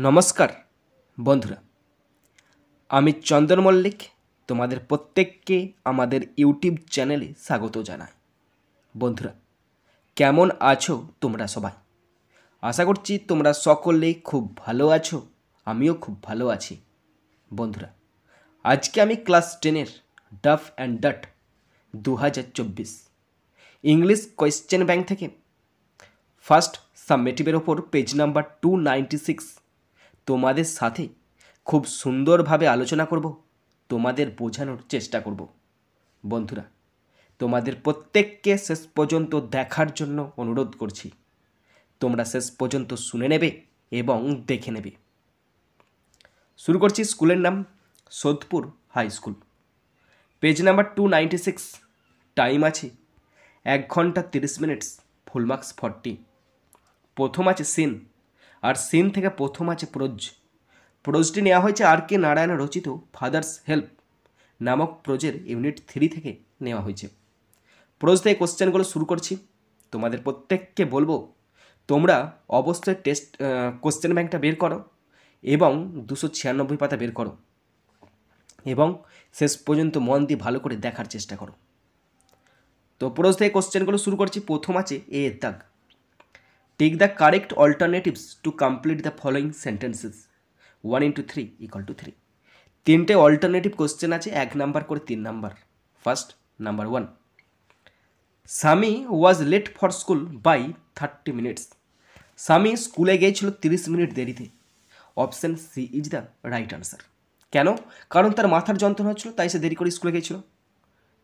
নমস্কার বন্ধুরা, আমি চন্দন মল্লিক তোমাদের প্রত্যেককে আমাদের ইউটিউব চ্যানেলে স্বাগত জানাই। বন্ধুরা, কেমন আছো তোমরা সবাই? আশা করছি তোমরা সকলেই খুব ভালো আছো, আমিও খুব ভালো আছি। বন্ধুরা, আজকে আমি ক্লাস 10-এর Duff and Dutt 2024 English question bank থেকে ফার্স্ট সাবমেটিভের ওপর পেজ নাম্বার 296 তোমাদের সাথে খুব সুন্দরভাবে আলোচনা করব, তোমাদের বোঝানোর চেষ্টা করব। বন্ধুরা, তোমাদের প্রত্যেককে শেষ পর্যন্ত দেখার জন্য অনুরোধ করছি। তোমরা শেষ পর্যন্ত শুনে নেবে এবং দেখে নেবে। শুরু করছি। স্কুলের নাম Sodepur high school. Page number 296। Time আছে 1 ঘন্টা 30 মিনিট, ফুল মার্কস 40। প্রথম আছে সিন, আর সিন থেকে প্রথম আছে প্রোজ। প্রোজটি নেওয়া হয়েছে আর কে নারায়ণ রচিত ফাদার্স হেল্প নামক প্রোজের ইউনিট 3 থেকে নেওয়া হয়েছে। প্রোজ থেকে কোশ্চেনগুলো শুরু করছি। তোমাদের প্রত্যেককে বলবো তোমরা অবশ্যই টেস্ট কোশ্চেন ব্যাংকটা বের করো এবং 296 পাতা বের করো এবং শেষ পর্যন্ত মন দিয়ে ভালো করে দেখার চেষ্টা করো। তো প্রোজ থেকে কোশ্চেনগুলো শুরু করছি। প্রথম আছে এ এর দাগ। Take the correct alternatives to complete the following sentences. 1 into 3 = 3। তিনটে অল্টারনেটিভ কোশ্চেন আছে, 1 নাম্বার করে 3 number. First, number 1, Swami was late for school by 30 minutes. Swami স্কুলে গিয়েছিল 30 মিনিট দেরিতে। Option C is the right answer. কেন? কারণ তার মাথার যন্ত্রণা হচ্ছিল, তাই সে দেরি করে স্কুলে গিয়েছিল।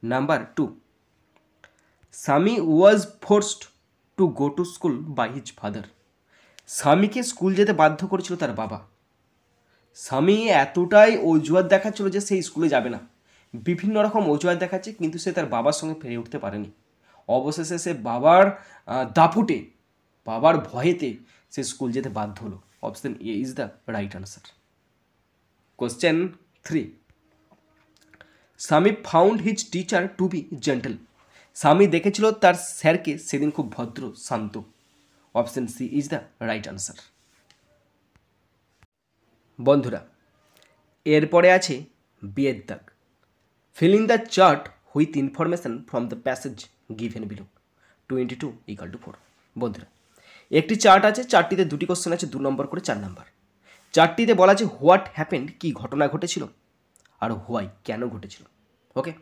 Number 2, Swami was forced to go to school by his father. স্বামীকে স্কুল যেতে বাধ্য করেছিল তার বাবা। স্বামী এতটাই অজুহাত দেখাচ্ছিল যে সে স্কুলে যাবে না, বিভিন্ন রকম অজুহাত দেখাচ্ছে, কিন্তু সে তার বাবার সঙ্গে পেরে উঠতে পারেনি। অবশেষে সে বাবার দাপুটে, বাবার ভয়েতে সে স্কুল যেতে বাধ্য হলো। Option A is the right answer. Question 3, Swami found his teacher to be gentle. Swami দেখেছিল তার স্যারকে সেদিন খুব ভদ্র, শান্ত। Option C is the right answer. বন্ধুরা, এরপরে আছে বিয়ের দাগ। Fill in the chart with information from the passage given below. 2 into 2 = 4। বন্ধুরা, একটি চার্ট আছে, চার্টটিতে দুটি কোশ্চেন আছে, 2 নম্বর করে 4 নাম্বার। চার্টটিতে বলা আছে হোয়াট হ্যাপেন্ড, কী ঘটনা ঘটেছিল, আর হোয়াই, কেন ঘটেছিল। ওকে,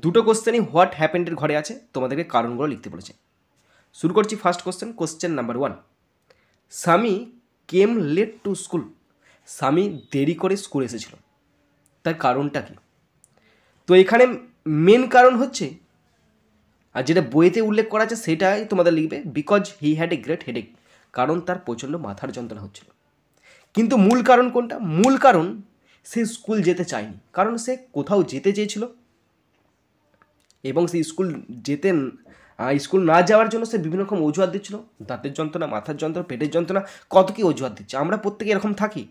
দুটো কোশ্চেনই হোয়াট হ্যাপেন্ডের ঘরে আছে, তোমাদেরকে কারণগুলো লিখতে বলেছে। শুরু করছি ফার্স্ট কোশ্চেন। কোশ্চেন নাম্বার 1, স্বামী কেম লেট টু স্কুল। স্বামী দেরি করে স্কুল এসেছিল, তার কারণটা কি? তো এখানে মেন কারণ হচ্ছে, আর যেটা বইতে উল্লেখ করা আছে সেটাই তোমাদের লিখবে, because he had a great headache. কারণ তার প্রচণ্ড মাথার যন্ত্রণা হচ্ছিল। কিন্তু মূল কারণ কোনটা? মূল কারণ সে স্কুল যেতে চায়নি, কারণ সে কোথাও যেতে চেয়েছিল এবং সে স্কুল না যাওয়ার জন্য সে বিভিন্ন রকম অজুহাত দিচ্ছিল। দাঁতের যন্ত্রণা, মাথার যন্ত্রণা, পেটের যন্ত্রণা, কত কী অজুহাত দিচ্ছে। আমরা প্রত্যেকে এরকম থাকি।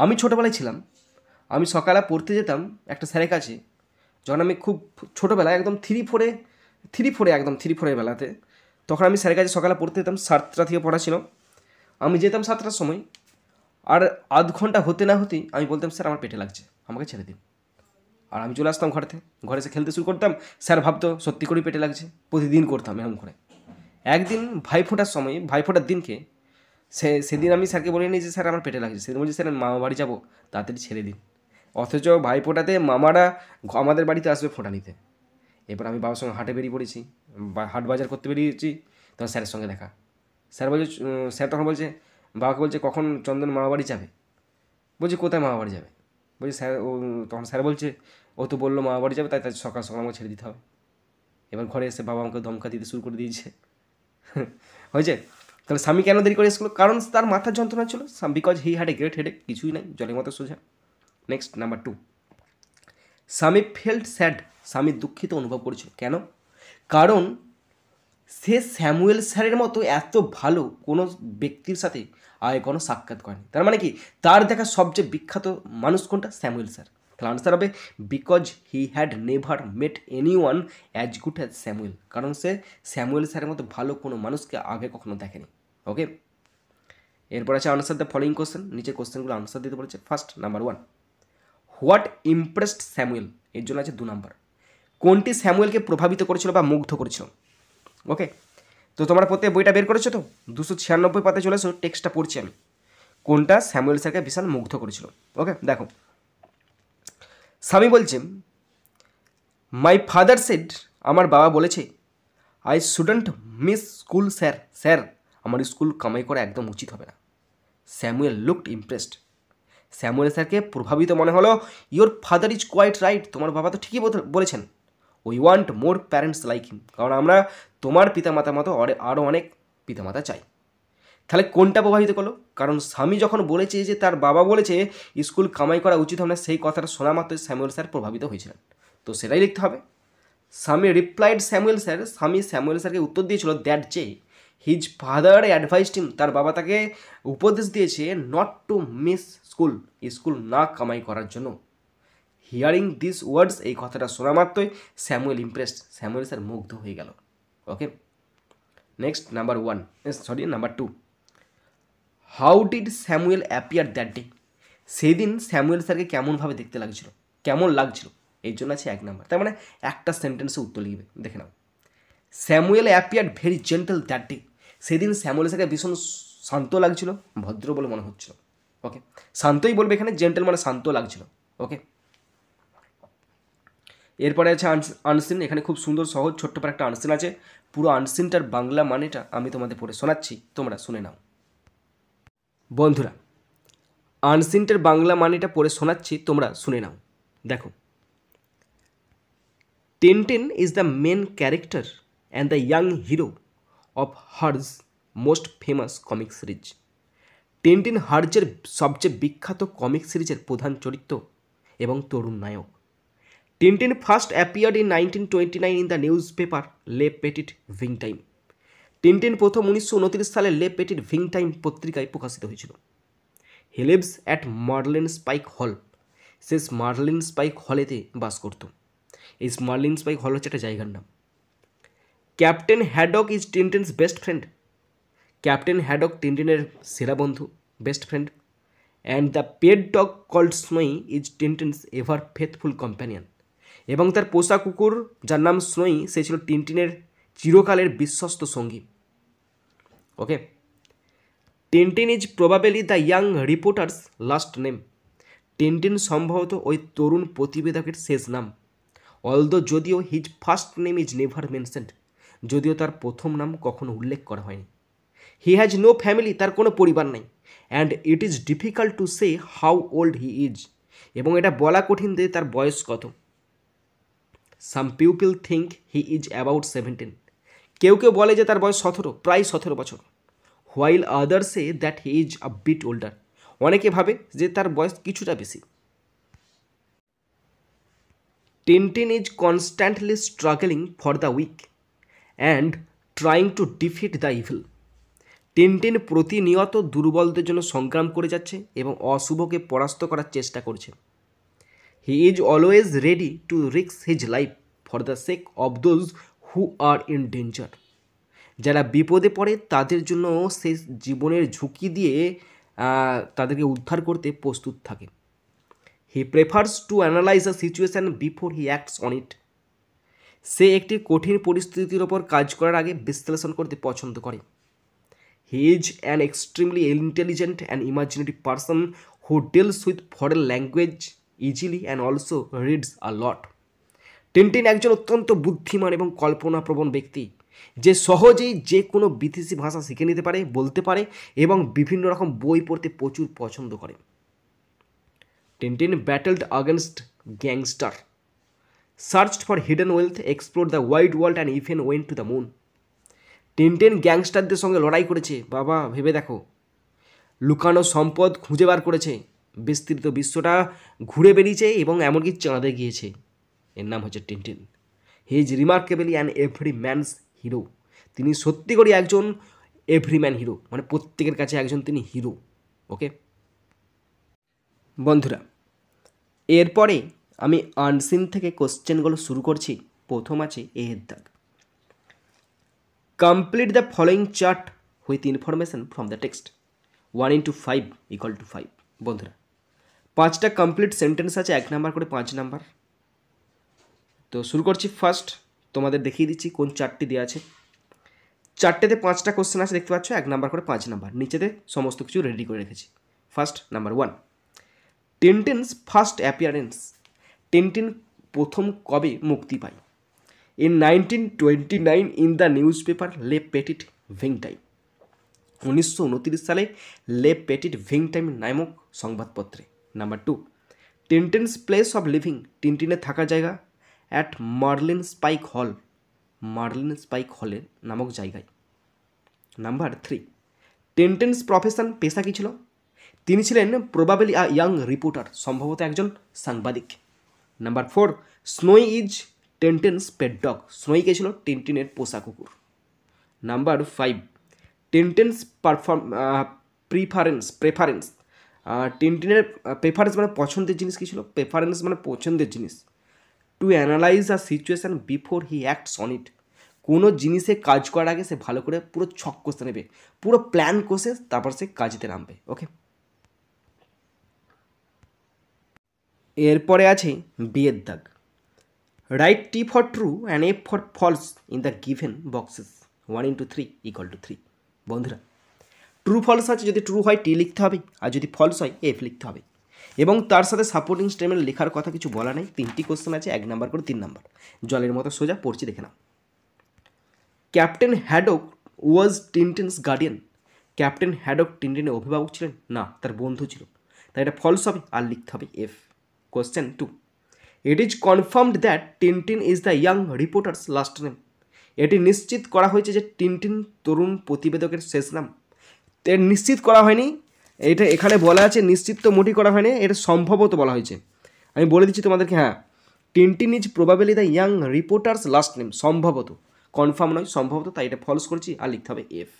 আমি ছোটোবেলায় ছিলাম, আমি সকালে পড়তে যেতাম একটা স্যারের কাছে, যখন আমি খুব ছোটোবেলায় একদম থ্রি ফোরের বেলাতে, তখন আমি স্যারের কাছে সকালে পড়তে যেতাম। 7টা থেকে পড়া ছিল, আমি যেতাম 7টার সময়, আর আধ ঘন্টা হতে না হতেই আমি বলতাম, স্যার আমার পেটে লাগছে, আমাকে ছেড়ে দিন। আর আমি চলে আসতাম ঘরে এসে খেলতে শুরু করতাম। স্যার ভাবতো সত্যি করেই পেটে লাগছে। প্রতিদিন করতাম এরকম করে। একদিন ভাইফোঁটার দিনকে সেদিন আমি স্যারকে বলিনি যে স্যার আমার পেটে লাগছে, সেদিন বলছি স্যার মামা বাড়ি যাবো, তাড়াতাড়ি ছেড়ে দিন। অথচ ভাইফোঁটাতে মামারা আমাদের বাড়িতে আসবে ফোঁটা নিতে। এবার আমি বাবার সঙ্গে হাটে বেরিয়ে পড়েছি, হাট বাজার করতে বেরিয়েছি, তখন স্যারের সঙ্গে দেখা। স্যার তখন বলছে, বাবাকে বলছে, কখন চন্দন মামা বাড়ি যাবে? বলছি, কোথায় মামা বাড়ি যাবে? বলছি স্যার, তখন স্যার বলছে, ও তো বললো মামা বাড়ি যাবে, তাই সকাল সকাল আমাকে ছেড়ে দিতে হবে। এবার ঘরে এসে বাবা আমাকে ধমকা দিতে শুরু করে দিয়েছে। হয়েছে? তাহলে স্বামী কেন দেরি করে এসেছিলো? কারণ তার মাথার যন্ত্রণা ছিল, because he had a great headache. কিছুই নাই, জলের মতো সোজা। নেক্সট, নাম্বার 2, স্বামী ফেল্ট স্যাড। স্বামী দুঃখিত অনুভব করেছিল। কেন? কারণ সে স্যামুয়েল স্যারের মতো এত ভালো কোনো ব্যক্তির সাথে আগে কোনো সাক্ষাৎ করেনি। তার মানে কি, তার দেখা সবচেয়ে বিখ্যাত মানুষ কোনটা? Samuel sir. তাহলে আনসার হবে because he had never mate any one as good as Samuel. কারণ সে স্যামুয়েল স্যারের মতো ভালো কোনো মানুষকে আগে কখনো দেখেনি। ওকে, এরপর আছে আনসার দ্য ফলোইং কোশ্চেন, নিচে কোশ্চেনগুলো আনসার দিতে বলেছে। First number 1, what impressed Samuel, এর জন্য আছে 2 নাম্বার। কোনটি স্যামুয়েলকে প্রভাবিত করেছিল বা মুগ্ধ করেছিল? ওকে, তো তোমরা প্রত্যেক বইটা বের করেছো তো, 296 পাতায় চলে এসো, টেক্সটটা পড়ছি আমি। কোনটা স্যামুয়েল স্যারকে বিশাল মুগ্ধ করেছিল? ওকে, দেখো স্বামী বলছে, মাই ফাদার সেড, আমার বাবা বলেছে, I shouldn't miss school sir, sir আমার স্কুল কামাই করা একদম উচিত হবে না। স্যামুয়েল লুকড ইমপ্রেসড, স্যামুয়েল স্যারকে প্রভাবিত মনে হলো। Your father is quite right, তোমার বাবা তো ঠিকই বলেছেন। We want more parents like him, কারণ আমরা তোমার পিতামাতার মতো আরও অনেক পিতামাতা চাই। তাহলে কোনটা প্রভাবিত করলো? কারণ স্বামী যখন বলেছে যে তার বাবা বলেছে স্কুল কামাই করা উচিত হবে না, সেই কথাটা শোনা মাত্রই স্যামুয়েল স্যার প্রভাবিত হয়েছিলেন, তো সেটাই লিখতে হবে। স্বামী রিপ্লাইড স্যামুয়েল স্যার, স্বামী স্যামুয়েল স্যারকে উত্তর দিয়েছিল দ্যাট যে হিজ ফাদার অ্যাডভাইসড হিম, তার বাবা তাকে উপদেশ দিয়েছে not to miss school, school না কামাই করার জন্য। হিয়ারিং দিস ওয়ার্ডস, এই কথাটা শোনা মাত্রই স্যামুয়েল ইমপ্রেসড, স্যামুয়েল স্যার মুগ্ধ হয়ে গেল। Okay, next number 2, how did Samuel appear that day, সেদিন স্যামুয়েল স্যারকে কেমনভাবে দেখতে লাগছিল, কেমন লাগছিল, এই জন্য আছে 1 নাম্বার। তার মানে একটা সেন্টেন্সে উত্তর লিখবে। দেখে নাও, Samuel appear very gentle that day, সেদিন স্যামুয়েল স্যারকে ভীষণ শান্ত লাগছিল, ভদ্র বলে মনে হচ্ছিল। ওকে, শান্তই বলবে এখানে, জেন্টেল মানে শান্ত লাগছিল। ওকে, এরপরে আছে আনসিন, এখানে খুব সুন্দর সহজ ছোট্ট পর একটা আনসিন আছে, পুরো আনসিনটার বাংলা মানেটা আমি তোমাদের পড়ে শোনাচ্ছি, তোমরা শুনে নাও। বন্ধুরা, আনসিনটার বাংলা মানেটা পড়ে শোনাচ্ছি, তোমরা শুনে নাও। দেখো, Tintin is the main character and the young hero of Herge most famous comic series. Tintin হার্জের সবচেয়ে বিখ্যাত কমিক সিরিজের প্রধান চরিত্র এবং তরুণ নায়ক। Tintin first appeared in 1929 in the newspaper Le Petit Vingtieme. Tintin প্রথম 1929 সালে লে পেটিট ভিং টাইম পত্রিকায় প্রকাশিত হয়েছিল। He lives at Marlinspike Hall, সে মার্লিন স্পাইক হলেতে বাস করত। এই মার্লিন স্পাইক হল হচ্ছে একটা জায়গার নাম। Captain Haddock is Tintin's best friend, Captain Haddock টিনটিনের সেরা বন্ধু, best friend. And the pet dog called Snowy is Tintin's ever faithful companion, এবং তার পোষা কুকুর যার নাম স্নোই, সে ছিল টিনটিনের চিরকালের বিশ্বস্ত সঙ্গী। Okay, Tintin is probably the young reporter's last name, টিনটিন সম্ভবত ওই তরুণ প্রতিবেদকের শেষ নাম। অলদো যদিও his first name is never mentioned, যদিও তার প্রথম নাম কখনো উল্লেখ করা হয়নি। হি হ্যাজ নো ফ্যামিলি, তার কোনো পরিবার নেই। And it is difficult to say how old he is, এবং এটা বলা কঠিন যে তার বয়স কত। Some people think he is about 17, কেউ কেউ বলে যে তার বয়স 17, প্রায় 17 বছর। While other say that he is a bit older, অনেকে ভাবে যে তার বয়স কিছুটা বেশি। Tintin is constantly struggling for the weak and trying to defeat the evil, Tintin প্রতিনিয়ত দুর্বলদের জন্য সংগ্রাম করে যাচ্ছে এবং অশুভকে পরাস্ত করার চেষ্টা করছে। He is always ready to risk his life for the sake of those who are in danger, যারা বিপদে পড়ে তাদের জন্য সে জীবনের ঝুঁকি দিয়ে তাদেরকে উদ্ধার করতে প্রস্তুত থাকে। He prefers to analyse a situation before he acts on it, সে একটি কঠিন পরিস্থিতির ওপর কাজ করার আগে বিশ্লেষণ করতে পছন্দ করে। He is an extremely intelligent and imaginative person who deals with foreign language easily and also reads a lot, Tintin একজন অত্যন্ত বুদ্ধিমান এবং কল্পনাপ্রবণ ব্যক্তি, যে সহজেই যে কোনো বিদেশি ভাষা শিখে নিতে পারে, বলতে পারে এবং বিভিন্ন রকম বই পড়তে প্রচুর পছন্দ করে। Tintin battled against gangster, searched for hidden wealth, explore the wide world and even went to the moon. Tintin গ্যাংস্টারদের সঙ্গে লড়াই করেছে, বাবা ভেবে দেখো, লুকানো সম্পদ খুঁজে বার করেছে, বিস্তৃত বিশ্বটা ঘুরে বেরিয়েছে এবং এমনকি চাঁদে গিয়েছে। এর নাম হচ্ছে Tintin. He is remarkably an every man's hero, তিনি সত্যি করে একজন এভরিম্যান হিরো, মানে প্রত্যেকের কাছে একজন তিনি হিরো। ওকে বন্ধুরা, এরপরে আমি আনসিন থেকে কোশ্চেনগুলো শুরু করছি। প্রথম আছে এর দাগ। Complete the following chart with information from the text. 1 × 5 = 5। বন্ধুরা 5টা কমপ্লিট সেন্টেন্স আছে, 1 নাম্বার করে 5 নাম্বার। তো শুরু করছি। ফার্স্ট তোমাদের দেখিয়ে দিচ্ছি কোন 4টি দেওয়া আছে। 4টেতে 5টা কোশ্চেন আছে, দেখতে পাচ্ছ, 1 নাম্বার করে 5 নাম্বার। নিচেতে সমস্ত কিছু রেডি করে রেখেছি। First number 1, Tintin's first appearance. Tintin প্রথম কবে মুক্তি পায়? In 1929 in the newspaper Le Petit Vingtieme. 1929 সালে লে পেটিট ভিংটাইম নামক সংবাদপত্রে। Number 2, Tintin's place of living. টিনটিনের থাকার জায়গা at Marlinspike Hall. Marlinspike হলের নামক জায়গায়। নাম্বার 3, টিনটিনস প্রফেশন, পেশা কী ছিল? তিনি ছিলেন প্রবাবলি আ ইয়াং রিপোর্টার, সম্ভবত একজন সাংবাদিক। Number 4, Snowy is Tintin's pet dog. Snowy কে ছিল? টিনটিনের পোষা কুকুর। Number 5, Tintin's preference. টিনটিনের প্রেফারেন্স মানে পছন্দের জিনিস কী ছিল? প্রেফারেন্স মানে পছন্দের জিনিস। To analyse a situation before he acts on it. কোনো জিনিসে কাজ করার আগে সে ভালো করে পুরো ছক কষে নেবে, পুরো প্ল্যান কষে তারপর সে কাজেতে নামবে। ওকে, এরপরে আছে বিয়ের দাগ। Write T for true and F for false in the given boxes. 1 × 3 = 3। বন্ধুরা ট্রু ফলস আছে, যদি ট্রু হয় টি লিখতে হবে, আর যদি ফলস হয় এফ লিখতে হবে। এবং তার সাথে সাপোর্টিং স্টেটমেন্ট লেখার কথা কিছু বলা নেই। 3টি কোশ্চেন আছে, 1 নাম্বার করে 3 নাম্বার। জলের মতো সোজা পড়ছি, দেখে নাও। ক্যাপ্টেন হ্যাডক ওয়াজ টিনটিনস গার্ডিয়ান। ক্যাপ্টেন হ্যাডক টিনটিনের অভিভাবক ছিলেন না, তার বন্ধু ছিল। তাই এটা ফলস হবে, আর লিখতে হবে F. Question 2, it is confirmed that Tintin is the young reporter's last name. এটি নিশ্চিত করা হয়েছে যে টিনটিন তরুণ প্রতিবেদকের শেষ নাম। এর নিশ্চিত করা হয়নি, এটা এখানে বলা আছে, নিশ্চিত তো মোটেই করা হয়নি, এটা সম্ভবত বলা হয়েছে। আমি বলে দিচ্ছি তোমাদেরকে, হ্যাঁ, Tintin is probably the young reporter's last name, সম্ভবত, কনফার্ম নয়, সম্ভবত, তাই এটা ফলস করছি, আর লিখতে হবে F.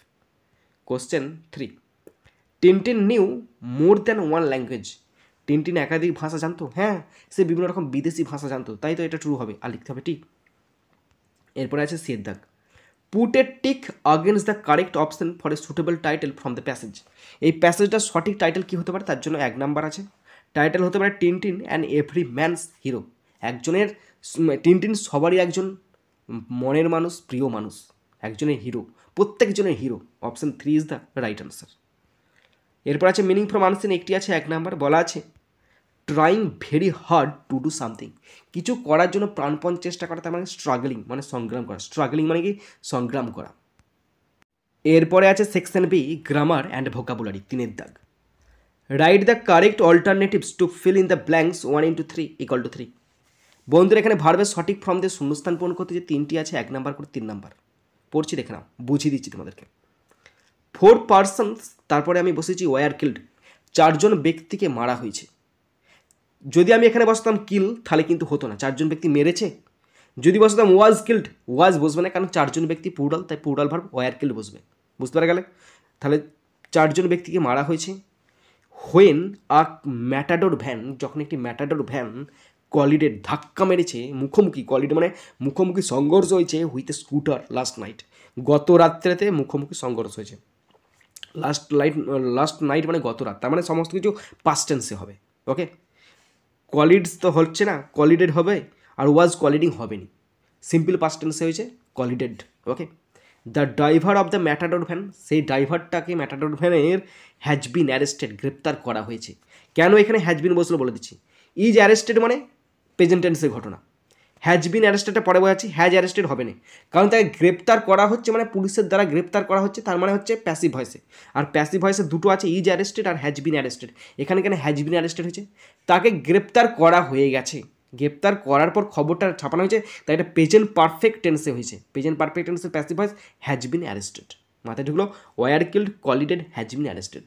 Question 3, Tintin new more than one language. Tintin একাধিক ভাষা জানতো। হ্যাঁ, সে বিভিন্ন রকম বিদেশি ভাষা জানতো, তাই তো এটা ট্রু হবে, আর লিখতে হবে টি। এরপরে আছে সিয়ের দাগ। Put a tick against the correct option for a suitable title from the passage. এই প্যাসেজটার সঠিক টাইটেল কী হতে পারে? তার জন্য 1 নাম্বার আছে। টাইটেল হতে পারে Tintin and every man's hero. একজনের, টিনটিন সবারই একজন মনের মানুষ, প্রিয় মানুষ, একজনের হিরো, প্রত্যেকজনের hero. Option 3 is the right answer. এরপর আছে মিনিং ফ্রম আনসিন, একটি আছে 1 নাম্বার। বলা আছে trying very hard to do something. কিছু করার জন্য প্রাণপণ চেষ্টা করা, তার মানে স্ট্রাগলিং মানে সংগ্রাম করা। স্ট্রাগলিং মানে কি? সংগ্রাম করা। এরপরে আছে section B, grammar and vocabulary, 3 দাগ। Write the correct alternatives to fill in the blanks 1 × 3 = 3। বন্ধুরা এখানে ভার্বের সঠিক ফর্ম দিয়ে শূন্যস্থান পূরণ করতে যে 3টি আছে, 1 নাম্বার করে 3 নাম্বার। পড়ছি, দেখে নাও, বুঝিয়ে দিচ্ছি তোমাদেরকে। 4 পার্সনস, তারপরে আমি বসেছি ওয়ার কিল্ড, 4 জন ব্যক্তিকে মারা হয়েছে। যদি আমি এখানে বসতাম কিল, তাহলে কিন্তু হতো না, 4 জন ব্যক্তি মেরেছে। যদি বসতাম ওয়াজ কিল্ড, ওয়াজ বসবে না, কারণ 4 জন ব্যক্তি প্লুরাল, তাই প্লুরাল ভার্ব ওয়ার কিল্ড বসবে। বুঝতে পারা গেলে? তাহলে 4 জন ব্যক্তিকে মারা হয়েছে। হোয়েন আ ম্যাটাডোর ভ্যান, যখন একটি ম্যাটাডোর ভ্যান কলিডেড, ধাক্কা মেরেছে, মুখোমুখি, কলিডে মানে মুখোমুখি সংঘর্ষ হয়েছে, with A scooter last night, গত রাত্রেতে মুখোমুখি সংঘর্ষ হয়েছে। লাস্ট নাইট মানে গত রাত, তার মানে সমস্ত কিছু পাস্ট টেন্সে হবে। ওকে, কলিডস তো হচ্ছে না, কলিডেড হবে, আর ওয়াজ কলিডিং হবে নি, সিম্পল পাস্ট টেন্সে হয়েছে collided. Okay, the driver of the matador van, সেই ড্রাইভারটাকে ম্যাটাডোর ভ্যানের হ্যাজ বিন অ্যারেস্টেড, গ্রেপ্তার করা হয়েছে। কেন এখানে হ্যাজ বিন বসলো বলে দিচ্ছি। ইজ অ্যারেস্টেড মানে প্রেজেন্ট টেন্সের ঘটনা, হ্যাজ বিন অ্যারেস্টেডটা পরে বোঝাচ্ছি, হ্যাজ অ্যারেস্টেড হবে না, কারণ তাকে গ্রেপ্তার করা হচ্ছে মানে পুলিশের দ্বারা গ্রেপ্তার করা হচ্ছে, তার মানে হচ্ছে প্যাসিভ ভয়েসে। আর প্যাসিভ ভয়েসে দুটো আছে, ইজ অ্যারেস্টেড আর হ্যাজ বিন অ্যারেস্টেড। এখানে কেন হ্যাজ বিন অ্যারেস্টেড হয়েছে? তাকে গ্রেপ্তার করা হয়ে গেছে, গ্রেপ্তার করার পর খবরটা ছাপানো হয়েছে, তাই এটা প্রেজেন্ট পারফেক্ট টেন্সে হয়েছে। প্রেজেন্ট পারফেক্ট টেন্সের passive voice has been arrested. মাথায় ঢুকলো? Were killed, collided, has been arrested.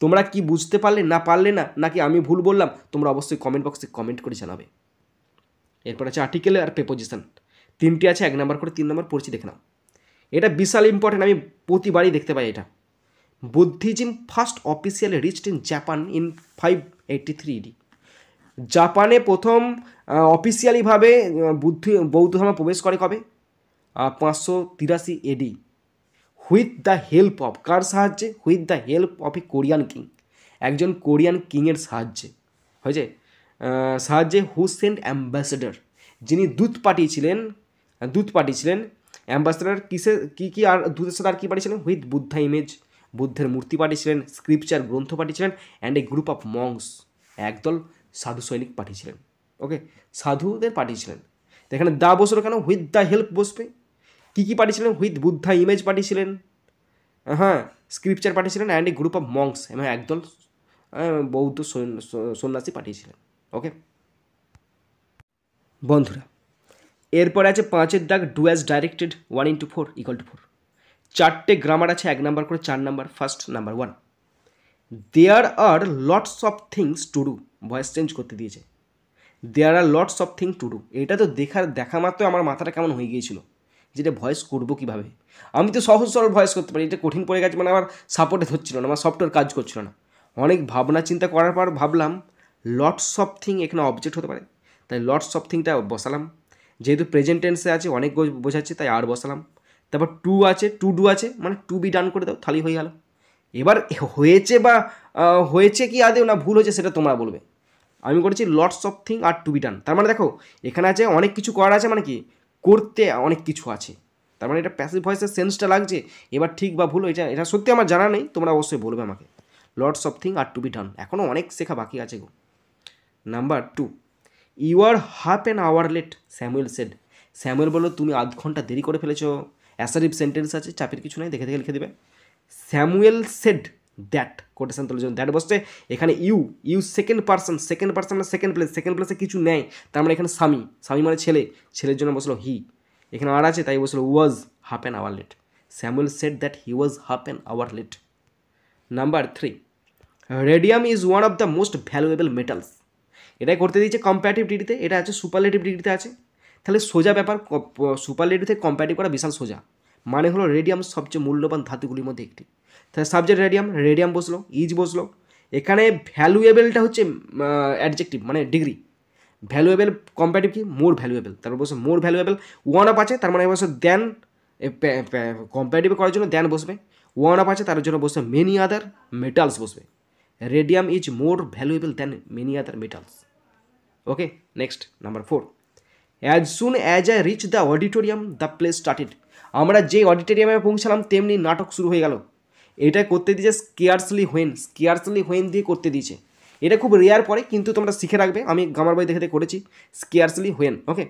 তোমরা কি বুঝতে পারলে না পারলে না, নাকি আমি ভুল বললাম, তোমরা অবশ্যই কমেন্ট বক্সে কমেন্ট করে জানাবে। এরপর আছে আর্টিকেল আর প্রেপোজিশন, 3টি আছে, 1 নাম্বার করে 3 নাম্বার পড়ছি, দেখে নাও। এটা বিশাল ইম্পর্টেন্ট, আমি প্রতিবারই দেখতে পাই এটা। Buddhism first officially reached in Japan in 583 AD। জাপানে প্রথম অফিসিয়ালিভাবে বৌদ্ধ ধর্ম প্রবেশ করে কবে? 583 AD। With the help of, কার সাহায্যে? With the help of a Korean king, একজন কোরিয়ান কিংয়ের সাহায্যে হয়েছে, সাহায্যে হু সেন্ট অ্যাম্বাসেডার, যিনি দূত পাঠিয়েছিলেন, অ্যাম্বাসেডার কী আর দূতের সাথে আর কী পাঠিয়েছিলেন? হুইথ বুদ্ধা ইমেজ, বুদ্ধের মূর্তি পাঠিয়েছিলেন, স্ক্রিপচার গ্রন্থ পাঠিয়েছিলেন, and a group of monks, একদল সাধু সৈনিক পাঠিয়েছিলেন। ওকে, সাধুদের পাঠিয়েছিলেন। তো এখানে দা বসলো কেন? হুইথ দ্য হেল্প বসবে। কী পাঠিয়েছিলেন? হুইথ বুদ্ধা ইমেজ পাঠিয়েছিলেন, হ্যাঁ, স্ক্রিপচার পাঠিয়েছিলেন, and a group of monks, এবং একদল বৌদ্ধ সন্ন্যাসী পাঠিয়েছিলেন। ওকে বন্ধুরা, এরপরে আছে 5 দাগ, ডু অ্যাজ ডাইরেক্টেড 1 × 4 = 4। 4টে গ্রামার আছে, 1 নাম্বার করে, 4 number. First number 1, there are lots of things to do, voice change করতে দিয়েছে, there are lots of thing to do. এটা তো দেখা মাত্র আমার মাথাটা কেমন হয়ে গিয়েছিল, যেটা ভয়েস করবো কীভাবে। আমি তো সহজ সরল ভয়েস করতে পারি, এটা কঠিন পড়ে গেছে, মানে আমার সাপোর্টে ধরছিল না, আমার সফটওয়্যার কাজ করছিল না। অনেক ভাবনা চিন্তা করার পর ভাবলাম লটস অফ থিং এখানে অবজেক্ট হতে পারে, তাই লটস অফ থিংটা বসালাম। যেহেতু প্রেজেন্ট টেন্সে আছে, অনেক বোঝাচ্ছে, তাই আর বসালাম। তারপর টু আছে, টু ডু আছে, মানে টু বি ডান করে দাও, তাহলেই হয়ে গেল। এবার হয়েছে কি আদেও না ভুল হয়েছে সেটা তোমরা বলবে। আমি করেছি lots of thing are to be done, তার মানে দেখো এখানে আছে অনেক কিছু করার আছে, মানে কি করতে অনেক কিছু আছে, তার মানে এটা প্যাসিভ ভয়েসের সেন্সটা লাগছে। এবার ঠিক বা ভুল এটা সত্যি আমার জানা নেই, তোমরা অবশ্যই বলবে আমাকে। Lots of thing are to be done, এখনও অনেক শেখা বাকি আছে গো। Number 2, you are half an hour late, Samuel said. স্যামুয়েল বললো তুমি আধ ঘন্টা দেরি করে ফেলেছো। অ্যাসারিভ সেন্টেন্স আছে, চাপের কিছু নেই, দেখে লিখে দেবে। স্যামুয়েল সেড দ্যাট, কোটেশন তোলার জন্য দ্যাট বসছে। এখানে ইউ সেকেন্ড পার্সন মানে সেকেন্ড প্লেসে কিছু নেই, তার মানে এখানে স্বামী মানে ছেলের জন্য বসলো হি। এখানে আর আছে, তাই বসলো was half an hour late. Samuel said that he was half an hour late. Number 3, radium is one of the most valuable metals. এটাই করতে দিয়েছে কম্প্যারেটিভ ডিগ্রিতে, এটা আছে সুপারলেটিভ ডিগ্রিতে আছে। তাহলে সোজা ব্যাপার, সুপারলেটিভ থেকে কম্প্যারেটিভ করা বিশাল সোজা। মানে হলো রেডিয়াম সবচেয়ে মূল্যবান ধাতুগুলির মধ্যে একটি। তাহলে সাবজেক্ট রেডিয়াম বসলো, ইজ বসলো। এখানে ভ্যালুয়েবলটা হচ্ছে অ্যাডজেক্টিভ, মানে ডিগ্রি। ভ্যালুয়েবল কম্প্যারেটিভ কি? মোর ভ্যালুয়েবল, তারপর বসে মোর ভ্যালুয়েবল। ওয়ান আপ আছে, তার মানে বসে দেন, কম্প্যারেটিভ করার জন্য দেন বসবে। ওয়ান আপ আছে, তার জন্য বসবে মেনি আদার মেটালস বসবে। Radium is more valuable than many other metals. Okay, next number 4, as soon as I reach the auditorium the play started. আমরা যে অডিটোরিয়ামে পৌঁছালাম তেমনি নাটক শুরু হয়ে গেল। এটা করতে দিয়েছে স্কেয়ার্সলি হোয়েন দিয়ে করতে দিয়েছে। এটা খুব রেয়ার পড়ে, কিন্তু তোমরা শিখে রাখবে, আমি গামার বই দেখে করেছি স্কেয়ার্সলি হোয়েন। ওকে,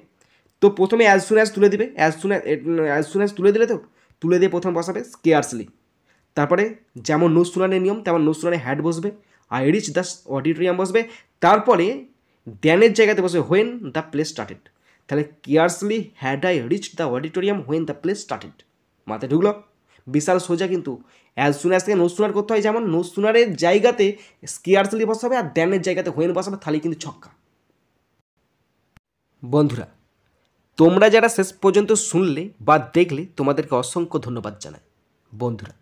তো প্রথমে অ্যাজ সুন অ্যাজ তুলে দিবে, অ্যাজ সুন অ্যাজ তুলে দিলে, তো তুলে দিয়ে প্রথম বসাবে স্কেয়ার্সলি। তারপরে যেমন নো সুনানের নিয়ম তেমন নো সুনানে হ্যাড বসবে, আই রিচ দ্য অডিটোরিয়াম বসবে। তারপরে দ্যানের জায়গাতে বসবে হোয়েন দ্য প্লে স্টার্টেড। তাহলে scarcely had I reach the auditorium when the play started. মাথায় ঢুকলো? বিশাল সোজা, কিন্তু অ্যাজ সুন অ্যাজ থেকে নো সুনার করতে হয়, যেমন নো সুনারের জায়গাতে স্কেয়ারসলি বসাবে আর দ্যানের জায়গাতে হোয়েন বসাবে, তাহলে কিন্তু ছক্কা। বন্ধুরা, তোমরা যারা শেষ পর্যন্ত শুনলে বা দেখলে তোমাদেরকে অসংখ্য ধন্যবাদ জানাই। বন্ধুরা,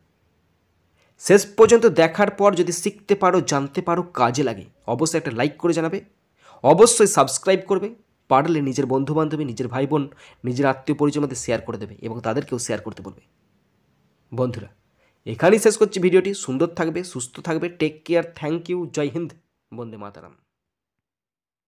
শেষ পর্যন্ত দেখার পর যদি শিখতে পারো, জানতে পারো, কাজে লাগে, অবশ্যই একটা লাইক করে জানাবে, অবশ্যই সাবস্ক্রাইব করবে, পারলে নিজের বন্ধুবান্ধবী, নিজের ভাই বোন, নিজের আত্মীয় পরিচয়ের মধ্যে শেয়ার করে দেবে এবং তাদেরকেও শেয়ার করতে বলবে। বন্ধুরা, এখানেই শেষ করছি ভিডিওটি। সুন্দর থাকবে, সুস্থ থাকবে, টেক কেয়ার, থ্যাংক ইউ, জয় হিন্দ, বন্দে মাতারাম।